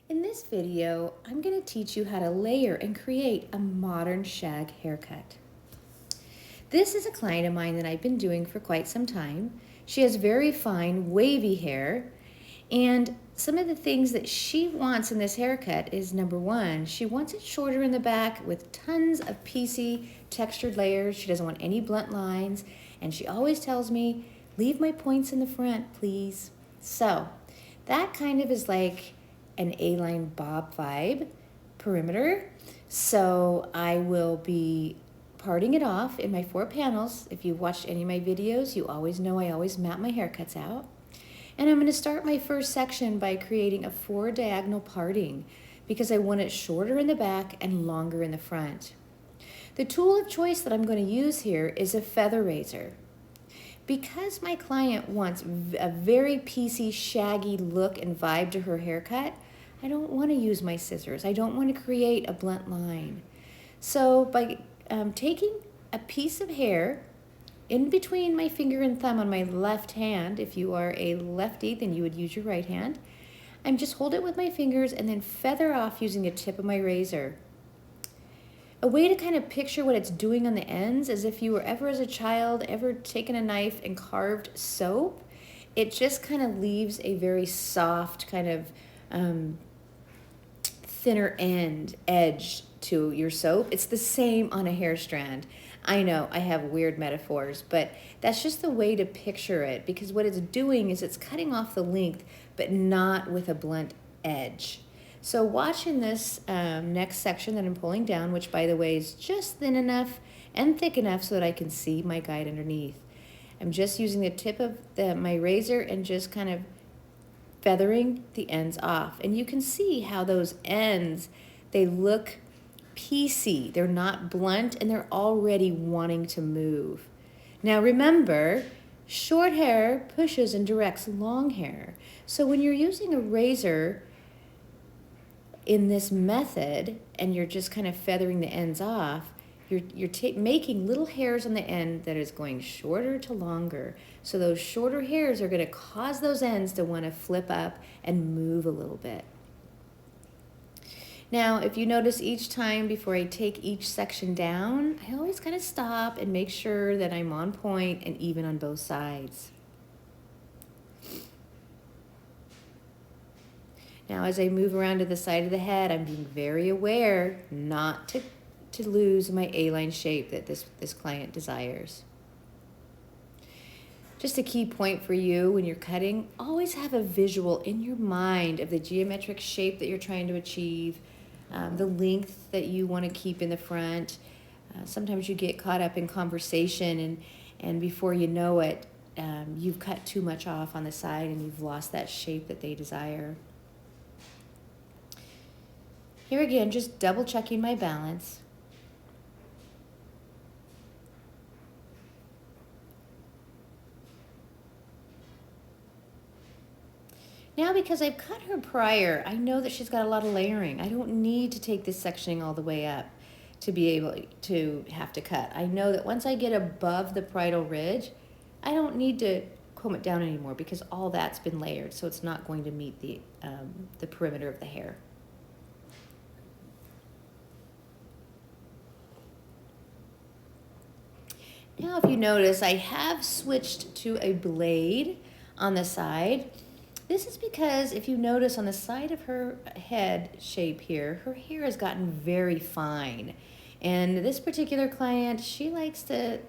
In this video, I'm going to teach you how to layer and create a modern shag haircut. This is a client of mine that I've been doing for quite some time. She has very fine, wavy hair, and some of the things that she wants in this haircut is number one, she wants it shorter in the back with tons of piecey textured layers. She doesn't want any blunt lines, and she always tells me, leave my points in the front, please. So that kind of is like an A-line bob vibe perimeter. So I will be parting it off in my 4 panels. If you've watched any of my videos, you always know I always map my haircuts out. And I'm going to start my first section by creating a 4 diagonal parting because I want it shorter in the back and longer in the front. The tool of choice that I'm going to use here is a feather razor. Because my client wants a very piecey, shaggy look and vibe to her haircut, I don't want to use my scissors. I don't want to create a blunt line. So by taking a piece of hair in between my finger and thumb on my left hand, if you are a lefty, then you would use your right hand, I'm just hold it with my fingers and then feather off using the tip of my razor. A way to kind of picture what it's doing on the ends is if you were ever as a child ever taken a knife and carved soap, it just kind of leaves a very soft kind of thinner edge to your soap. It's the same on a hair strand. I know I have weird metaphors, but that's just the way to picture it because what it's doing is it's cutting off the length, but not with a blunt edge. So watch in this next section that I'm pulling down, which by the way is just thin enough and thick enough so that I can see my guide underneath. I'm just using the tip of my razor and just kind of feathering the ends off. And you can see how those ends, they look piecey. They're not blunt and they're already wanting to move. Now remember, short hair pushes and directs long hair. So when you're using a razor in this method and you're just kind of feathering the ends off, you're making little hairs on the end that is going shorter to longer. So those shorter hairs are going to cause those ends to want to flip up and move a little bit. Now, if you notice each time before I take each section down, I always kind of stop and make sure that I'm on point and even on both sides. Now, as I move around to the side of the head, I'm being very aware not to lose my A-line shape that this client desires. Just a key point for you when you're cutting, always have a visual in your mind of the geometric shape that you're trying to achieve, the length that you want to keep in the front. Sometimes you get caught up in conversation and before you know it, you've cut too much off on the side and you've lost that shape that they desire. Here again, just double checking my balance. Now, because I've cut her prior, I know that she's got a lot of layering. I don't need to take this sectioning all the way up to be able to have to cut. I know that once I get above the parietal ridge, I don't need to comb it down anymore because all that's been layered, so it's not going to meet the perimeter of the hair. Now, if you notice, I have switched to a blade on the side. This is because if you notice on the side of her head shape here, her hair has gotten very fine. And this particular client, she likes to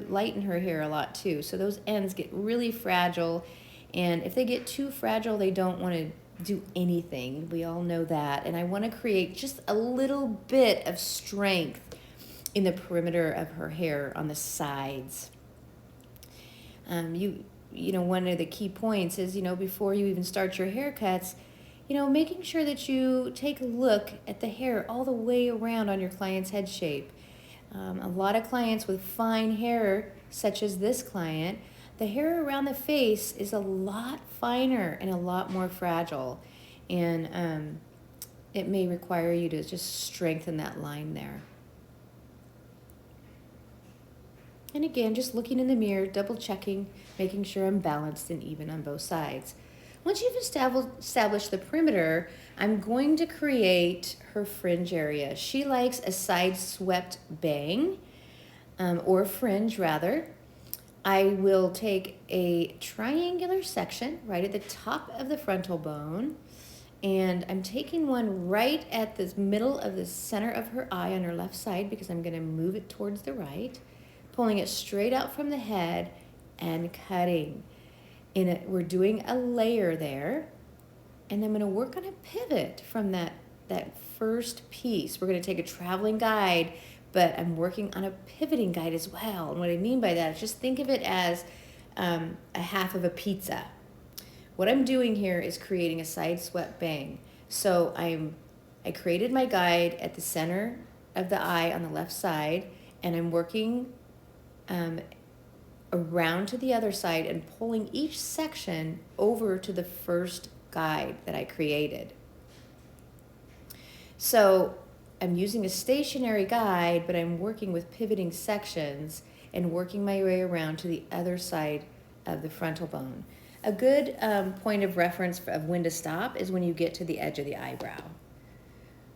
lighten her hair a lot too. So those ends get really fragile. And if they get too fragile, they don't want to do anything. We all know that. And I want to create just a little bit of strength in the perimeter of her hair on the sides. You know, one of the key points is, before you even start your haircuts, making sure that you take a look at the hair all the way around on your client's head shape. A lot of clients with fine hair, such as this client, the hair around the face is a lot finer and a lot more fragile. And it may require you to just strengthen that line there. And again, just looking in the mirror, double checking, making sure I'm balanced and even on both sides. Once you've established the perimeter, I'm going to create her fringe area. She likes a side swept bang, or fringe rather. I will take a triangular section right at the top of the frontal bone, and I'm taking one right at the middle of the center of her eye on her left side because I'm going to move it towards the right, pulling it straight out from the head and cutting. We're doing a layer there, and I'm going to work on a pivot from that first piece. We're going to take a traveling guide, but I'm working on a pivoting guide as well. And what I mean by that is just think of it as a half of a pizza. What I'm doing here is creating a side swept bang. So I created my guide at the center of the eye on the left side, and I'm working around to the other side and pulling each section over to the first guide that I created. So I'm using a stationary guide, but I'm working with pivoting sections and working my way around to the other side of the frontal bone. A good point of reference of when to stop is when you get to the edge of the eyebrow.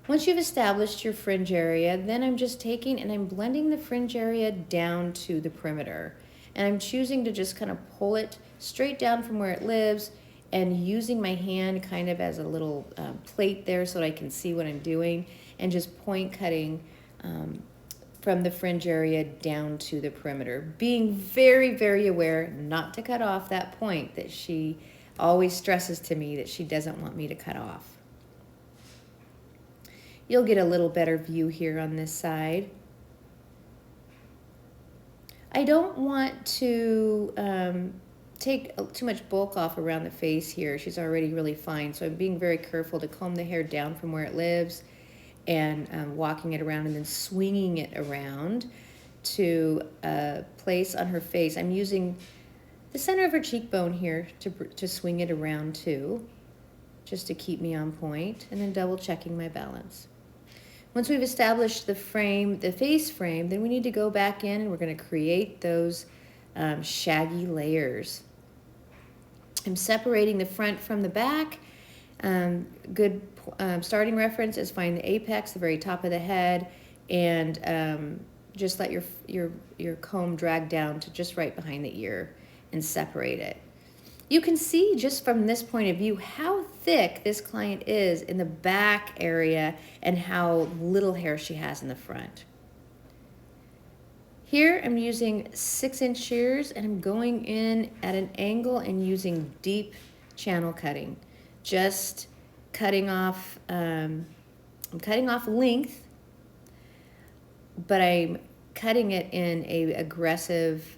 Once you've established your fringe area, then I'm just taking and I'm blending the fringe area down to the perimeter. And I'm choosing to just kind of pull it straight down from where it lives and using my hand kind of as a little plate there so that I can see what I'm doing, and just point cutting from the fringe area down to the perimeter. Being very, very aware not to cut off that point that she always stresses to me that she doesn't want me to cut off. You'll get a little better view here on this side. I don't want to take too much bulk off around the face here. She's already really fine, so I'm being very careful to comb the hair down from where it lives and walking it around and then swinging it around to a place on her face. I'm using the center of her cheekbone here to swing it around too, just to keep me on point, and then double checking my balance. Once we've established the frame, the face frame, then we need to go back in and we're going to create those shaggy layers. I'm separating the front from the back. Good starting reference is find the apex, the very top of the head, and just let your comb drag down to just right behind the ear and separate it. You can see just from this point of view how thick this client is in the back area and how little hair she has in the front. Here I'm using 6-inch shears and I'm going in at an angle and using deep channel cutting. Just cutting off, I'm cutting off length, but I'm cutting it in a aggressive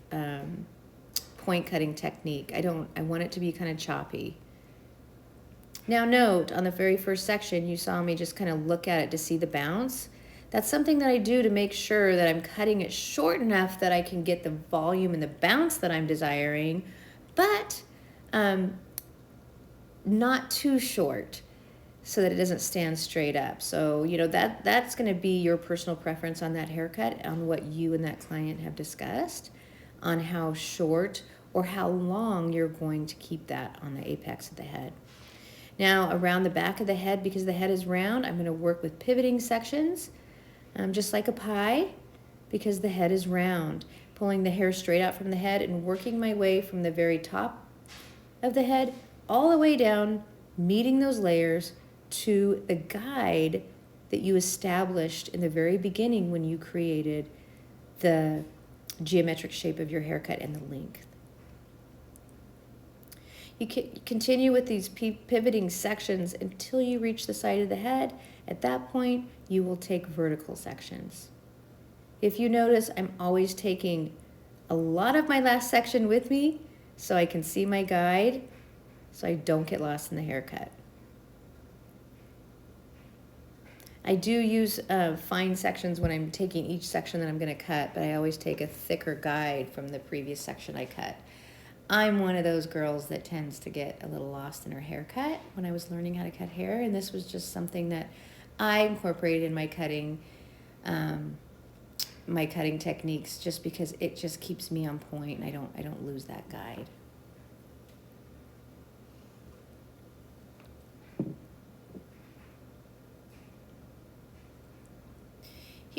point cutting technique. I want it to be kind of choppy. Now note, on the very first section, you saw me just kind of look at it to see the bounce. That's something that I do to make sure that I'm cutting it short enough that I can get the volume and the bounce that I'm desiring, but not too short so that it doesn't stand straight up. So, you know, that's going to be your personal preference on that haircut, on what you and that client have discussed, on how short or how long you're going to keep that on the apex of the head. Now, around the back of the head, because the head is round, I'm going to work with pivoting sections, just like a pie, because the head is round. Pulling the hair straight out from the head and working my way from the very top of the head all the way down, meeting those layers to the guide that you established in the very beginning when you created the geometric shape of your haircut and the length. You continue with these pivoting sections until you reach the side of the head. At that point, you will take vertical sections. If you notice, I'm always taking a lot of my last section with me so I can see my guide, so I don't get lost in the haircut. I do use fine sections when I'm taking each section that I'm going to cut, but I always take a thicker guide from the previous section I cut. I'm one of those girls that tends to get a little lost in her haircut when I was learning how to cut hair, and this was just something that I incorporated in my cutting techniques, just because it just keeps me on point and I don't lose that guide.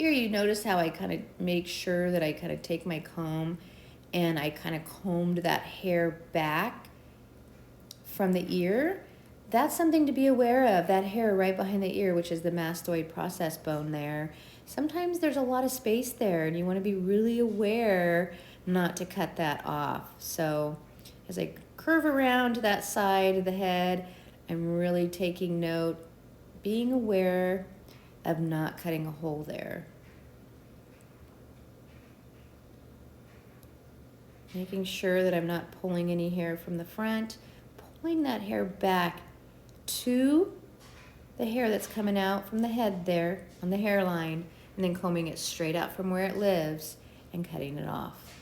Here you notice how I kind of make sure that I kind of take my comb and I kind of combed that hair back from the ear. That's something to be aware of, that hair right behind the ear, which is the mastoid process bone there. Sometimes there's a lot of space there and you want to be really aware not to cut that off. So as I curve around to that side of the head, I'm really taking note, being aware of not cutting a hole there. Making sure that I'm not pulling any hair from the front, pulling that hair back to the hair that's coming out from the head there on the hairline, and then combing it straight out from where it lives and cutting it off.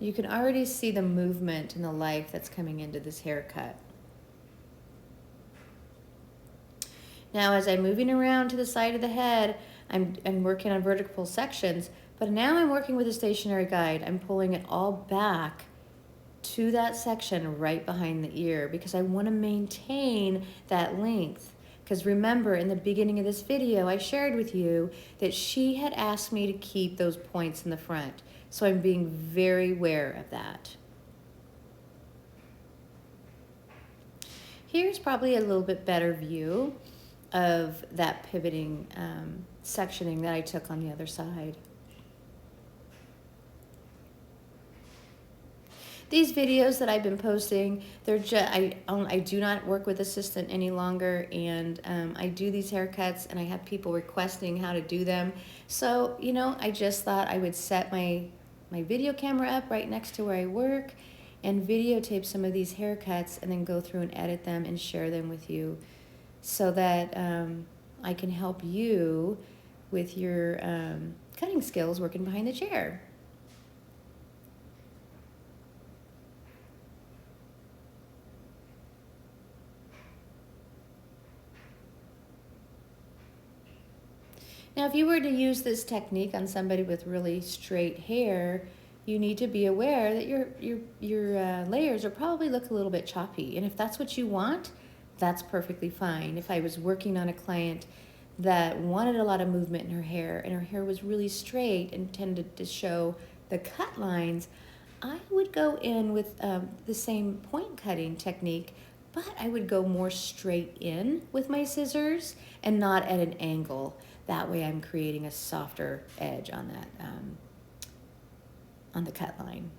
You can already see the movement and the life that's coming into this haircut. Now as I'm moving around to the side of the head, I'm working on vertical sections, but now I'm working with a stationary guide. I'm pulling it all back to that section right behind the ear because I want to maintain that length. Because remember, in the beginning of this video, I shared with you that she had asked me to keep those points in the front. So I'm being very aware of that. Here's probably a little bit better view of that pivoting sectioning that I took on the other side. These videos that I've been posting, they're just, I do not work with assistant any longer, and I do these haircuts and I have people requesting how to do them. So, you know, I just thought I would set my video camera up right next to where I work and videotape some of these haircuts and then go through and edit them and share them with you so that I can help you with your cutting skills working behind the chair. Now, if you were to use this technique on somebody with really straight hair, you need to be aware that your layers are probably look a little bit choppy. And if that's what you want, that's perfectly fine. If I was working on a client that wanted a lot of movement in her hair and her hair was really straight and tended to show the cut lines, I would go in with the same point cutting technique, but I would go more straight in with my scissors and not at an angle. That way I'm creating a softer edge on that, on the cut line.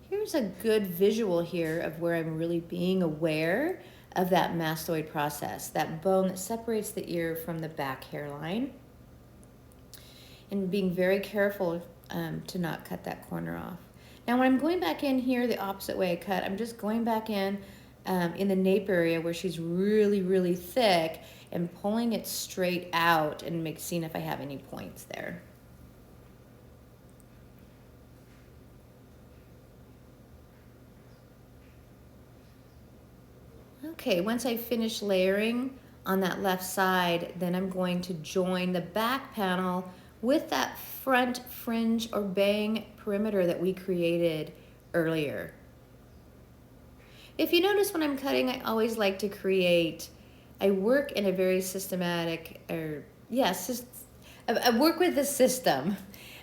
Here's a good visual here of where I'm really being aware of that mastoid process, that bone that separates the ear from the back hairline, and being very careful to not cut that corner off. Now when I'm going back in here the opposite way I cut, I'm just going back in the nape area where she's really, really thick and pulling it straight out and seeing if I have any points there. Okay, once I finish layering on that left side, then I'm going to join the back panel with that front fringe or bang perimeter that we created earlier. If you notice when I'm cutting, I always like to create, I work in a very systematic, I work with a system.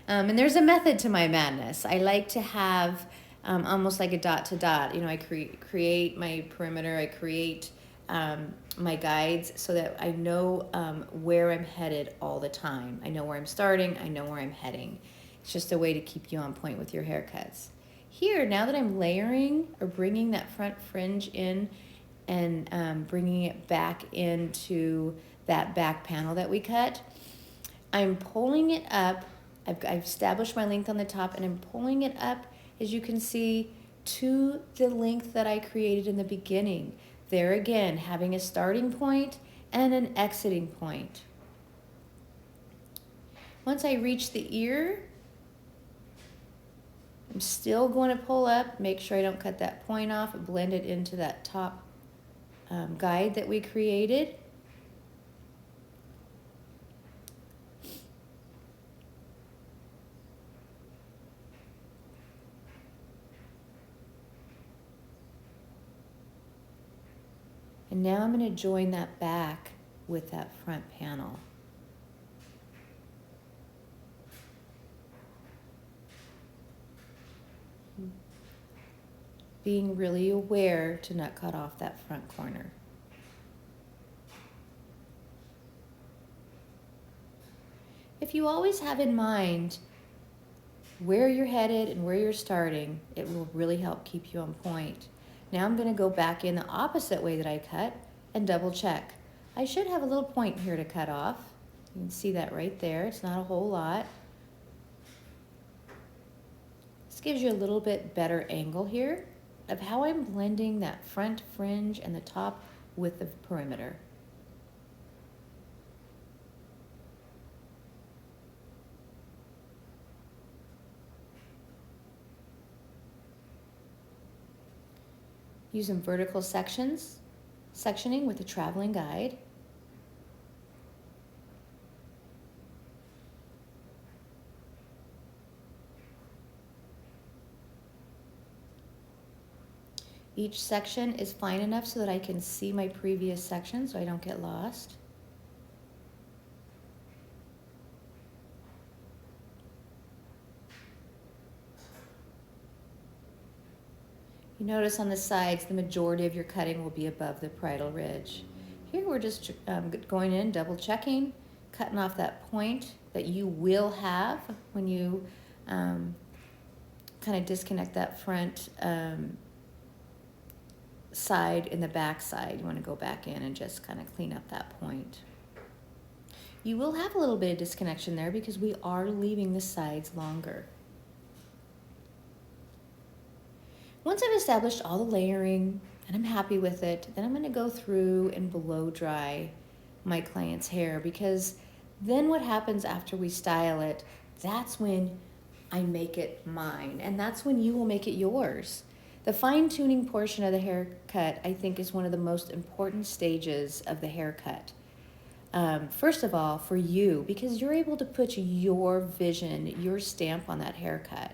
And there's a method to my madness. I like to have almost like a dot to dot. You know, I create my perimeter, I create my guides so that I know where I'm headed all the time. I know where I'm starting, I know where I'm heading. It's just a way to keep you on point with your haircuts. Here, now that I'm layering or bringing that front fringe in and bringing it back into that back panel that we cut, I'm pulling it up. I've established my length on the top and I'm pulling it up, as you can see, to the length that I created in the beginning. There again, having a starting point and an exiting point. Once I reach the ear, I'm still going to pull up, make sure I don't cut that point off, blend it into that top guide that we created. And now I'm going to join that back with that front panel. Being really aware to not cut off that front corner. If you always have in mind where you're headed and where you're starting, it will really help keep you on point. Now I'm going to go back in the opposite way that I cut and double check. I should have a little point here to cut off. You can see that right there. It's not a whole lot. This gives you a little bit better angle here of how I'm blending that front fringe and the top with the perimeter. Using vertical sectioning with a traveling guide. Each section is fine enough so that I can see my previous section so I don't get lost. You notice on the sides, the majority of your cutting will be above the parietal ridge. Here we're just going in, double checking, cutting off that point that you will have when you kind of disconnect that front side and the back side. You want to go back in and just kind of clean up that point. You will have a little bit of disconnection there because we are leaving the sides longer. Once I've established all the layering and I'm happy with it, then I'm going to go through and blow dry my client's hair, because then what happens after we style it, that's when I make it mine, and that's when you will make it yours. The fine-tuning portion of the haircut, I think, is one of the most important stages of the haircut. First of all, for you, because you're able to put your vision, your stamp on that haircut.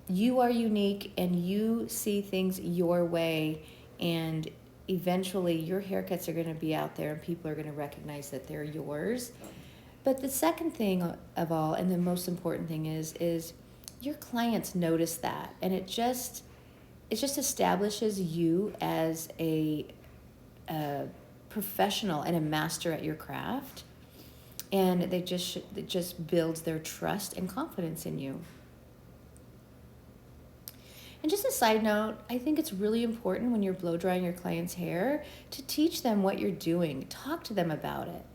You are unique and you see things your way, and eventually your haircuts are going to be out there and people are going to recognize that they're yours. But the second thing of all, and the most important thing is your clients notice that, and it just establishes you as a professional and a master at your craft, and it just builds their trust and confidence in you. And just a side note, I think it's really important when you're blow drying your client's hair to teach them what you're doing. Talk to them about it.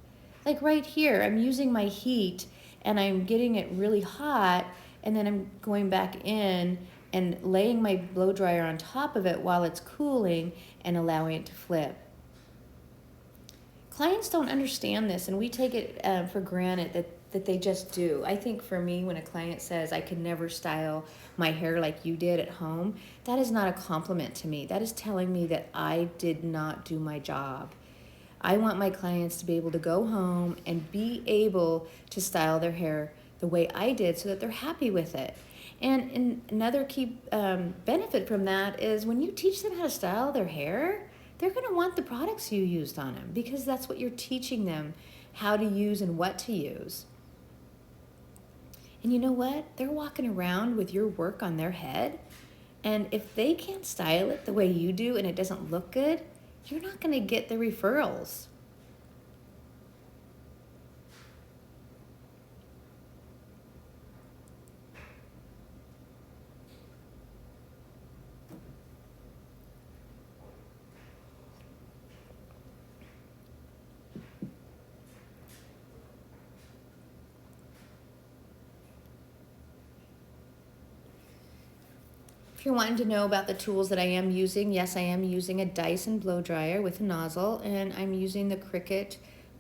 Like right here, I'm using my heat and I'm getting it really hot, and then I'm going back in and laying my blow dryer on top of it while it's cooling and allowing it to flip. Clients don't understand this, and we take it for granted that they just do. I think for me, when a client says, I can never style my hair like you did at home, that is not a compliment to me. That is telling me that I did not do my job. I want my clients to be able to go home and be able to style their hair the way I did so that they're happy with it. And another key benefit from that is when you teach them how to style their hair, they're going to want the products you used on them, because that's what you're teaching them how to use and what to use. And you know what? They're walking around with your work on their head, and if they can't style it the way you do and it doesn't look good, you're not going to get the referrals. If you're wanting to know about the tools that I am using, yes, I am using a Dyson blow dryer with a nozzle, and I'm using the Cricut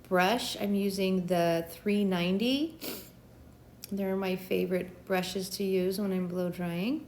brush. I'm using the 390. They're my favorite brushes to use when I'm blow drying.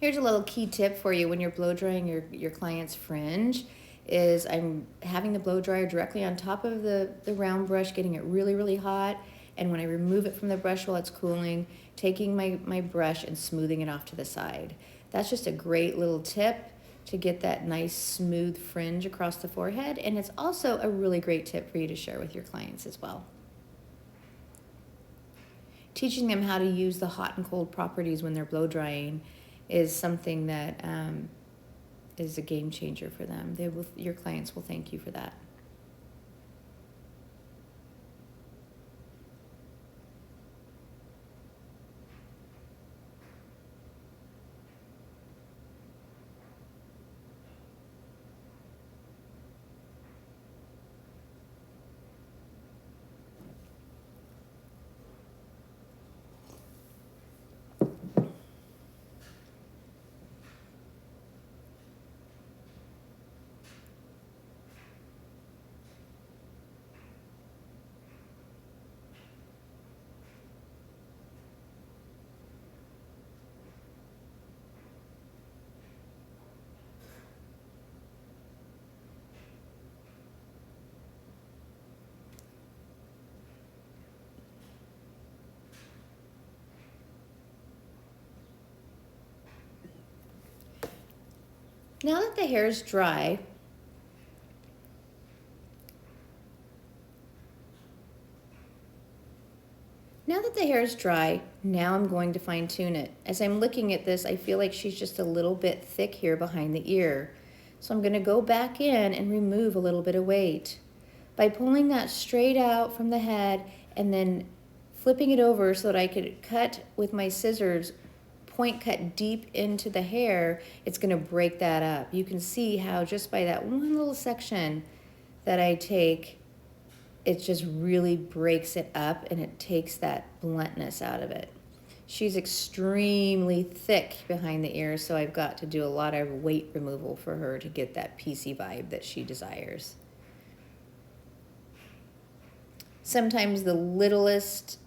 Here's a little key tip for you when you're blow drying your client's fringe is I'm having the blow dryer directly on top of the round brush, getting it really, really hot. And when I remove it from the brush while it's cooling, taking my brush and smoothing it off to the side. That's just a great little tip to get that nice smooth fringe across the forehead. And it's also a really great tip for you to share with your clients as well. Teaching them how to use the hot and cold properties when they're blow drying is something that is a game changer for them. Your clients will thank you for that. Now that the hair is dry, now I'm going to fine tune it. As I'm looking at this, I feel like she's just a little bit thick here behind the ear. So I'm going to go back in and remove a little bit of weight. By pulling that straight out from the head and then flipping it over so that I could cut with my scissors, point cut deep into the hair, it's going to break that up. You can see how just by that one little section that I take, it just really breaks it up and it takes that bluntness out of it. She's extremely thick behind the ear, so I've got to do a lot of weight removal for her to get that piecey vibe that she desires. Sometimes the littlest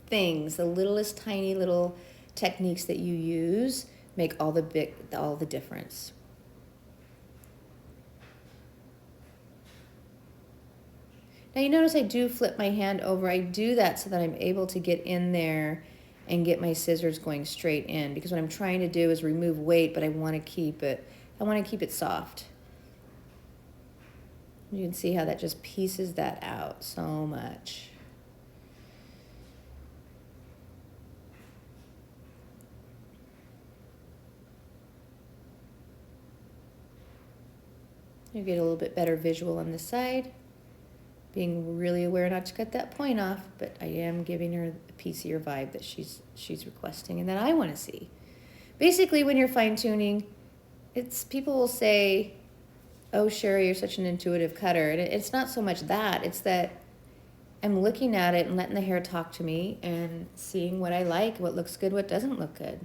things, the littlest tiny little techniques that you use make all the difference. Now you notice I do flip my hand over. I do that so that I'm able to get in there and get my scissors going straight in, because what I'm trying to do is remove weight, but I want to keep it soft. You can see how that just pieces that out so much. You get a little bit better visual on this side. Being really aware not to cut that point off, but I am giving her a piecier vibe that she's requesting and that I want to see. Basically, when you're fine tuning, people will say, "Oh, Sherry, you're such an intuitive cutter," and it's not so much that; it's that I'm looking at it and letting the hair talk to me and seeing what I like, what looks good, what doesn't look good.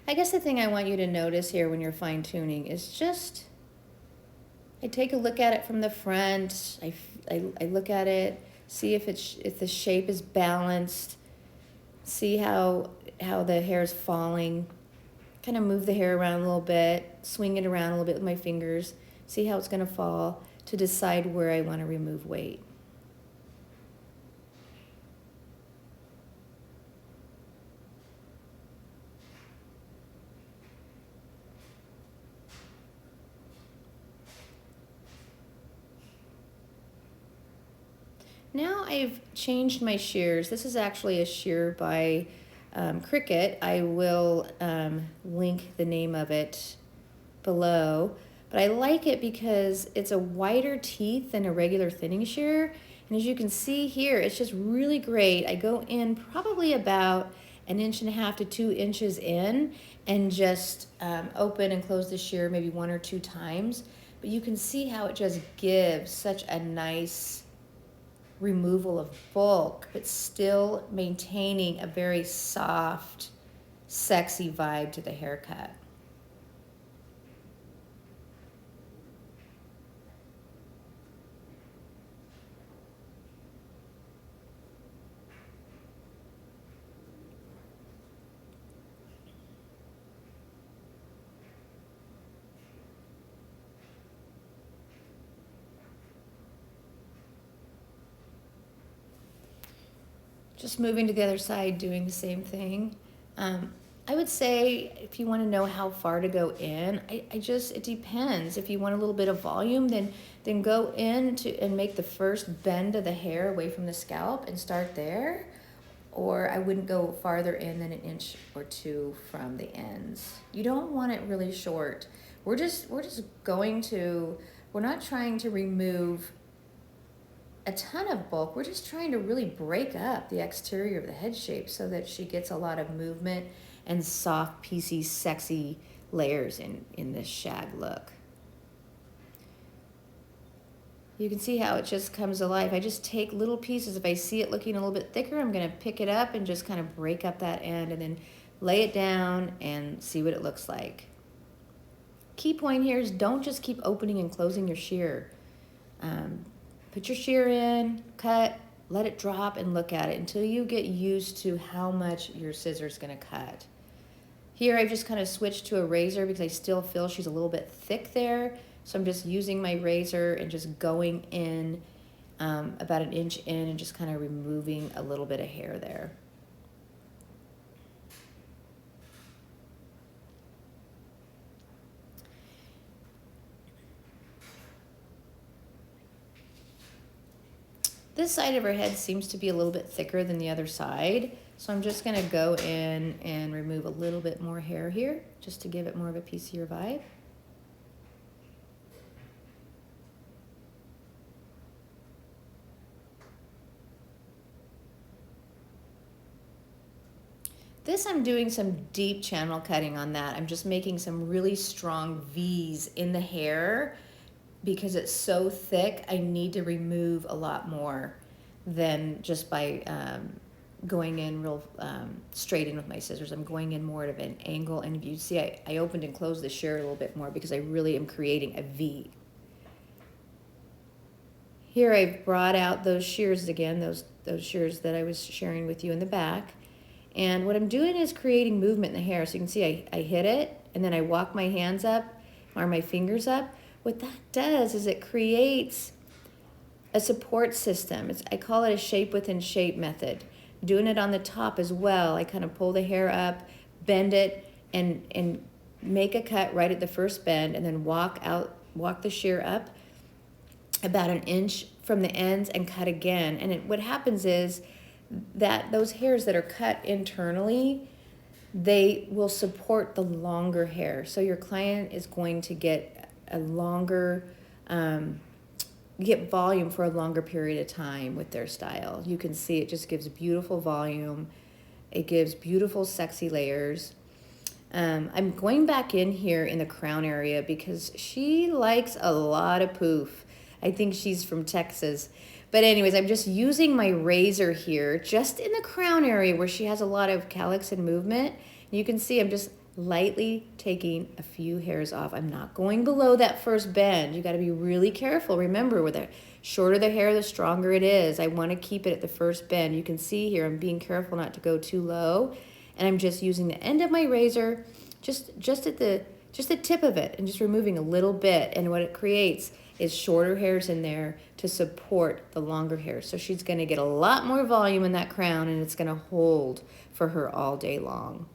I guess the thing I want you to notice here when you're fine tuning is just, I take a look at it from the front. I look at it, see if the shape is balanced, see how the hair is falling. Kind of move the hair around a little bit, swing it around a little bit with my fingers, see how it's going to fall to decide where I want to remove weight. Now I've changed my shears. This is actually a shear by Cricut. I will link the name of it below. But I like it because it's a wider teeth than a regular thinning shear. And as you can see here, it's just really great. I go in probably about 1.5 to 2 inches in and just open and close the shear maybe 1 or 2 times. But you can see how it just gives such a nice removal of bulk, but still maintaining a very soft, sexy vibe to the haircut. Just moving to the other side, doing the same thing. I would say if you want to know how far to go in, it depends. If you want a little bit of volume, then go in and make the first bend of the hair away from the scalp and start there. Or I wouldn't go farther in than 1 or 2 inches from the ends. You don't want it really short. We're not trying to remove a ton of bulk. We're just trying to really break up the exterior of the head shape so that she gets a lot of movement and soft, piecey, sexy layers in this shag look. You can see how it just comes alive. I just take little pieces. If I see it looking a little bit thicker, I'm going to pick it up and just kind of break up that end and then lay it down and see what it looks like. Key point here is don't just keep opening and closing your shear. Put your shear in, cut, let it drop, and look at it until you get used to how much your scissors going to cut. Here I've just kind of switched to a razor because I still feel she's a little bit thick there. So I'm just using my razor and just going in about 1 inch in and just kind of removing a little bit of hair there. This side of her head seems to be a little bit thicker than the other side, so I'm just going to go in and remove a little bit more hair here, just to give it more of a piecier vibe. This, I'm doing some deep channel cutting on that. I'm just making some really strong V's in the hair. Because it's so thick, I need to remove a lot more than just by going in real straight in with my scissors. I'm going in more at an angle, and if you see, I opened and closed the shear a little bit more because I really am creating a V. Here I've brought out those shears again, those shears that I was sharing with you in the back. And what I'm doing is creating movement in the hair. So you can see I hit it, and then I walk my hands up or my fingers up. What that does is it creates a support system. I call it a shape within shape method. Doing it on the top as well. I kind of pull the hair up, bend it, and make a cut right at the first bend, and then walk the shear up about 1 inch from the ends and cut again. And what happens is that those hairs that are cut internally, they will support the longer hair. So your client is going to get a longer, get volume for a longer period of time with their style. You can see it just gives beautiful volume. It gives beautiful, sexy layers. I'm going back in here in the crown area because she likes a lot of poof. I think she's from Texas. But anyways, I'm just using my razor here just in the crown area where she has a lot of calyx and movement. You can see I'm just lightly taking a few hairs off. I'm not going below that first bend. You got to be really careful. Remember, with the shorter the hair, the stronger it is. I want to keep it at the first bend. You can see here I'm being careful not to go too low, and I'm just using the end of my razor just at the tip of it and just removing a little bit. And what it creates is shorter hairs in there to support the longer hairs. So she's going to get a lot more volume in that crown, and it's going to hold for her all day long.